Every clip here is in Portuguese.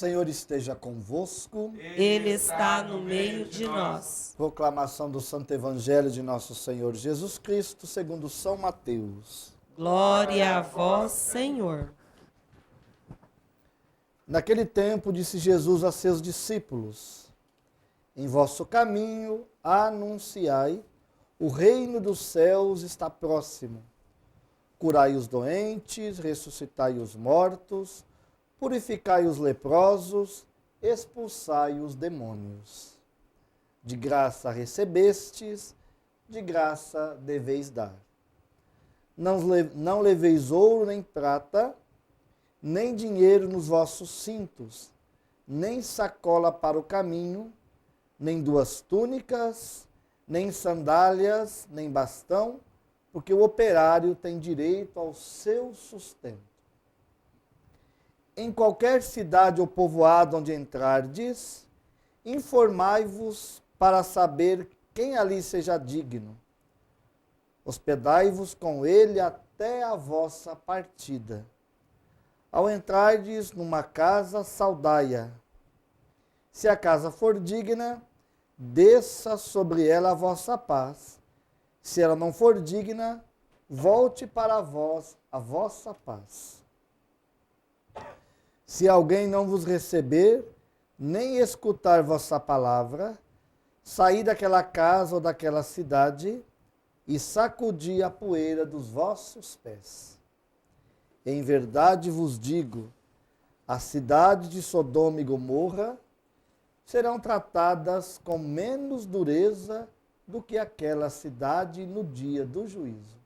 Senhor esteja convosco. Ele está no meio de nós. Proclamação do Santo Evangelho de nosso Senhor Jesus Cristo, segundo São Mateus. Glória a vós, Senhor. Naquele tempo disse Jesus a seus discípulos: em vosso caminho anunciai, o reino dos céus está próximo. Curai os doentes, ressuscitai os mortos, purificai os leprosos, expulsai os demônios. De graça recebestes, de graça deveis dar. Não leveis ouro nem prata, nem dinheiro nos vossos cintos, nem sacola para o caminho, nem duas túnicas, nem sandálias, nem bastão, porque o operário tem direito ao seu sustento. Em qualquer cidade ou povoado onde entrardes, informai-vos para saber quem ali seja digno. Hospedai-vos com ele até a vossa partida. Ao entrardes numa casa, saudai-a. Se a casa for digna, desça sobre ela a vossa paz. Se ela não for digna, volte para vós a vossa paz. Se alguém não vos receber, nem escutar vossa palavra, saí daquela casa ou daquela cidade e sacudi a poeira dos vossos pés. Em verdade vos digo, a cidade de Sodoma e Gomorra serão tratadas com menos dureza do que aquela cidade no dia do juízo.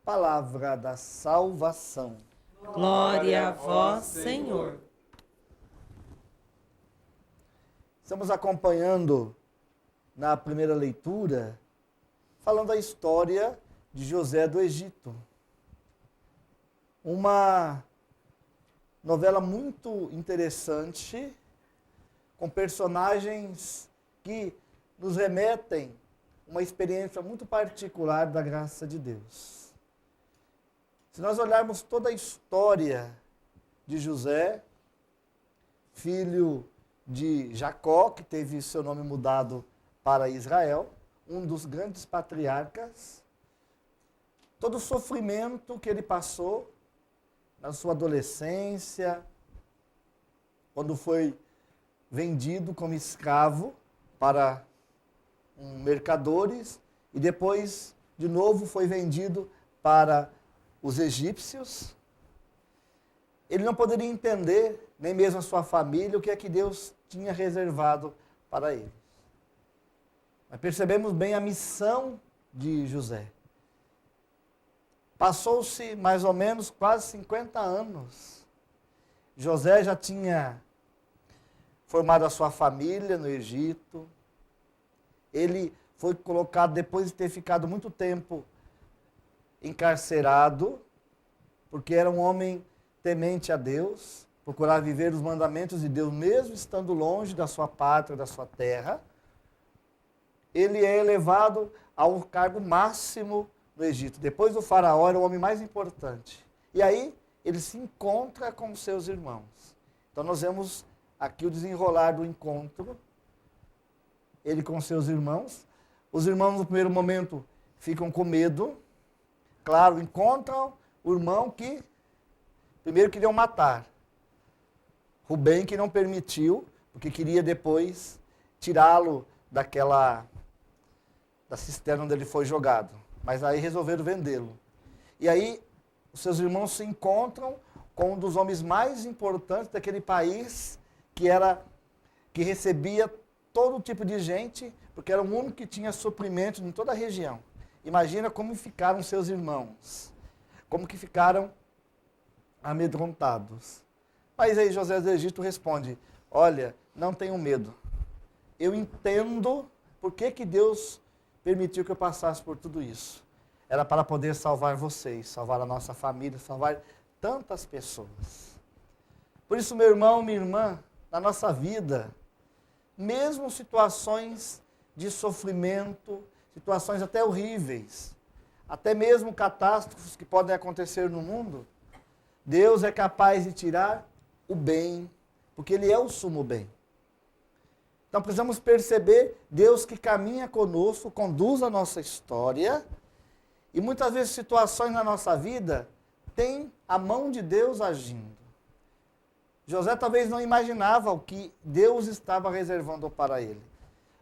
Palavra da salvação. Glória a vós, Senhor. Estamos acompanhando na primeira leitura, falando a história de José do Egito. Uma novela muito interessante, com personagens que nos remetem a uma experiência muito particular da graça de Deus. Se nós olharmos toda a história de José, filho de Jacó, que teve seu nome mudado para Israel, um dos grandes patriarcas, todo o sofrimento que ele passou na sua adolescência, quando foi vendido como escravo para mercadores, e depois, de novo, foi vendido para os egípcios. Ele não poderia entender, nem mesmo a sua família, o que é que Deus tinha reservado para eles. Mas percebemos bem a missão de José. Passou-se mais ou menos quase 50 anos. José já tinha formado a sua família no Egito. Ele foi colocado, depois de ter ficado muito tempo encarcerado, porque era um homem temente a Deus, procurava viver os mandamentos de Deus, mesmo estando longe da sua pátria, da sua terra. Ele é elevado ao cargo máximo no Egito. Depois do faraó, era o homem mais importante. E aí, ele se encontra com seus irmãos. Então, nós vemos aqui o desenrolar do encontro, ele com seus irmãos. Os irmãos, no primeiro momento, ficam com medo. Claro, encontram o irmão que primeiro queriam matar. Rubem, que não permitiu, porque queria depois tirá-lo da cisterna onde ele foi jogado. Mas aí resolveram vendê-lo. E aí, os seus irmãos se encontram com um dos homens mais importantes daquele país, que recebia todo tipo de gente, porque era o único que tinha suprimento em toda a região. Imagina como ficaram seus irmãos, como que ficaram amedrontados. Mas aí José do Egito responde: olha, não tenham medo. Eu entendo por que Deus permitiu que eu passasse por tudo isso. Era para poder salvar vocês, salvar a nossa família, salvar tantas pessoas. Por isso, meu irmão, minha irmã, na nossa vida, mesmo situações de sofrimento, situações até horríveis, até mesmo catástrofes que podem acontecer no mundo, Deus é capaz de tirar o bem, porque Ele é o sumo bem. Então precisamos perceber Deus que caminha conosco, conduz a nossa história, e muitas vezes situações na nossa vida têm a mão de Deus agindo. José talvez não imaginava o que Deus estava reservando para ele.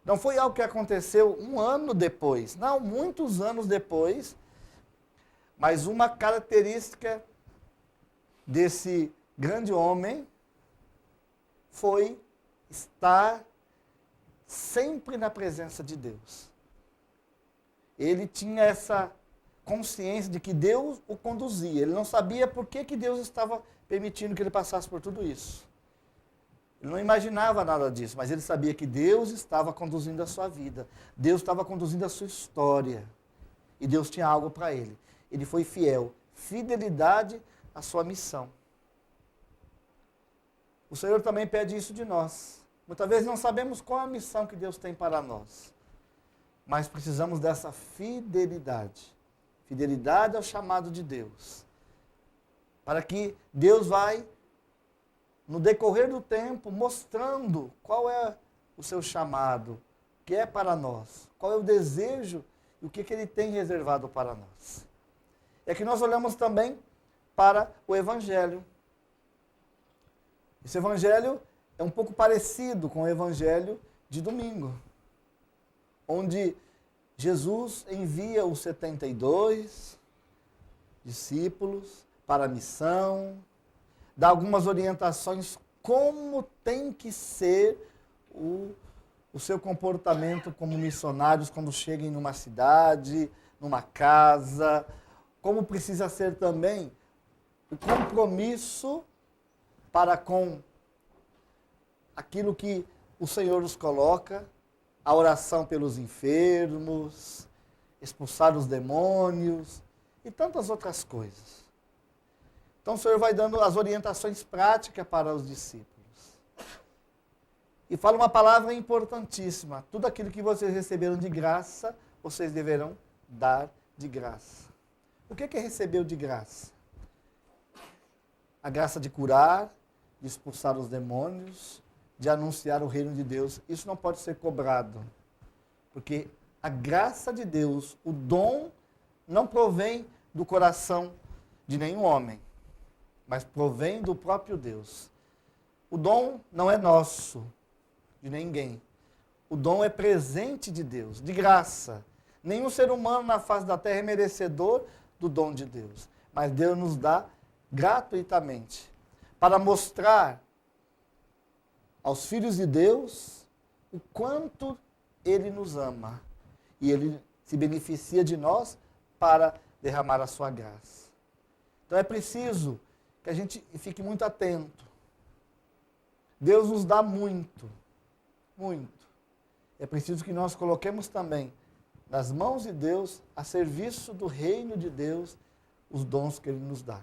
Não foi algo que aconteceu um ano depois, não, muitos anos depois, mas uma característica desse grande homem foi estar sempre na presença de Deus. Ele tinha essa consciência de que Deus o conduzia. Ele não sabia por que Deus estava permitindo que ele passasse por tudo isso. Ele não imaginava nada disso, mas ele sabia que Deus estava conduzindo a sua vida. Deus estava conduzindo a sua história. E Deus tinha algo para ele. Ele foi fiel. Fidelidade à sua missão. O Senhor também pede isso de nós. Muitas vezes não sabemos qual é a missão que Deus tem para nós. Mas precisamos dessa fidelidade. Fidelidade ao chamado de Deus. Para que Deus vai, no decorrer do tempo, mostrando qual é o seu chamado, o que é para nós, qual é o desejo e o que Ele tem reservado para nós. É que nós olhamos também para o Evangelho. Esse Evangelho é um pouco parecido com o Evangelho de domingo, onde Jesus envia os 72 discípulos para a missão, dá algumas orientações como tem que ser o seu comportamento como missionários quando cheguem numa cidade, numa casa, como precisa ser também o compromisso para com aquilo que o Senhor nos coloca, a oração pelos enfermos, expulsar os demônios e tantas outras coisas. Então o Senhor vai dando as orientações práticas para os discípulos. E fala uma palavra importantíssima. Tudo aquilo que vocês receberam de graça, vocês deverão dar de graça. O que é receber de graça? A graça de curar, de expulsar os demônios, de anunciar o reino de Deus. Isso não pode ser cobrado. Porque a graça de Deus, o dom, não provém do coração de nenhum homem, mas provém do próprio Deus. O dom não é nosso, de ninguém. O dom é presente de Deus, de graça. Nenhum ser humano na face da terra é merecedor do dom de Deus. Mas Deus nos dá gratuitamente, para mostrar aos filhos de Deus o quanto Ele nos ama. E Ele se beneficia de nós para derramar a sua graça. Então é preciso que a gente fique muito atento. Deus nos dá muito, muito. É preciso que nós coloquemos também nas mãos de Deus, a serviço do reino de Deus, os dons que Ele nos dá.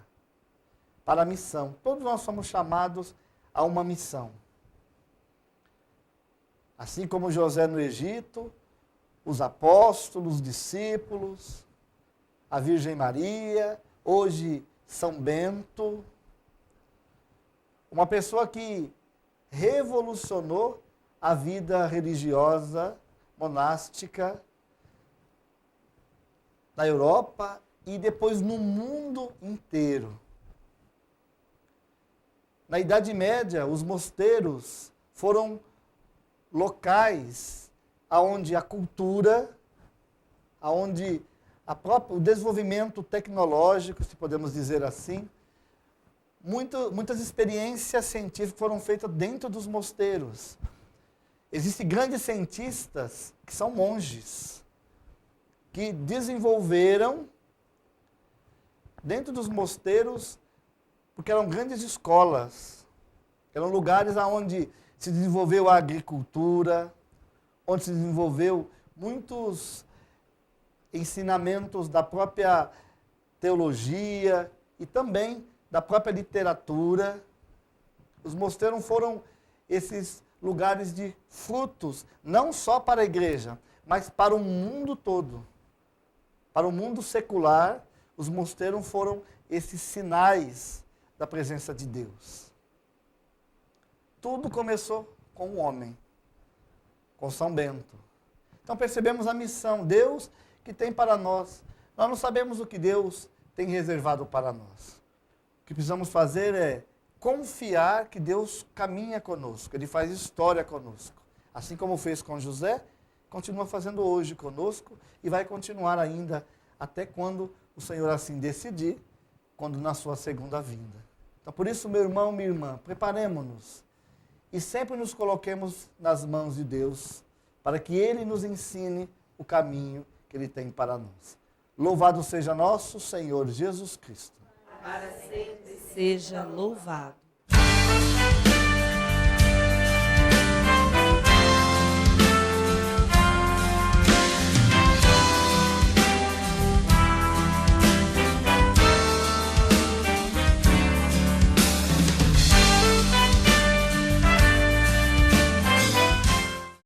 Para a missão. Todos nós somos chamados a uma missão. Assim como José no Egito, os apóstolos, os discípulos, a Virgem Maria, hoje São Bento, uma pessoa que revolucionou a vida religiosa, monástica, na Europa e depois no mundo inteiro. Na Idade Média, os mosteiros foram locais onde a cultura, onde o desenvolvimento tecnológico, se podemos dizer assim, muitas experiências científicas foram feitas dentro dos mosteiros. Existem grandes cientistas que são monges, que desenvolveram dentro dos mosteiros, porque eram grandes escolas, eram lugares onde se desenvolveu a agricultura, onde se desenvolveu muitos ensinamentos da própria teologia e também da própria literatura. Os mosteiros foram esses lugares de frutos, não só para a igreja, mas para o mundo todo. Para o mundo secular, os mosteiros foram esses sinais da presença de Deus. tudo começou com o homem, com São Bento. Então percebemos a missão, Deus que tem para nós. Nós não sabemos o que Deus tem reservado para nós. O que precisamos fazer é confiar que Deus caminha conosco, Ele faz história conosco. Assim como fez com José, continua fazendo hoje conosco e vai continuar ainda até quando o Senhor assim decidir, quando na sua segunda vinda. Então por isso, meu irmão, minha irmã, preparemo-nos e sempre nos coloquemos nas mãos de Deus, para que Ele nos ensine o caminho que Ele tem para nós. Louvado seja nosso Senhor Jesus Cristo. Para sempre seja louvado.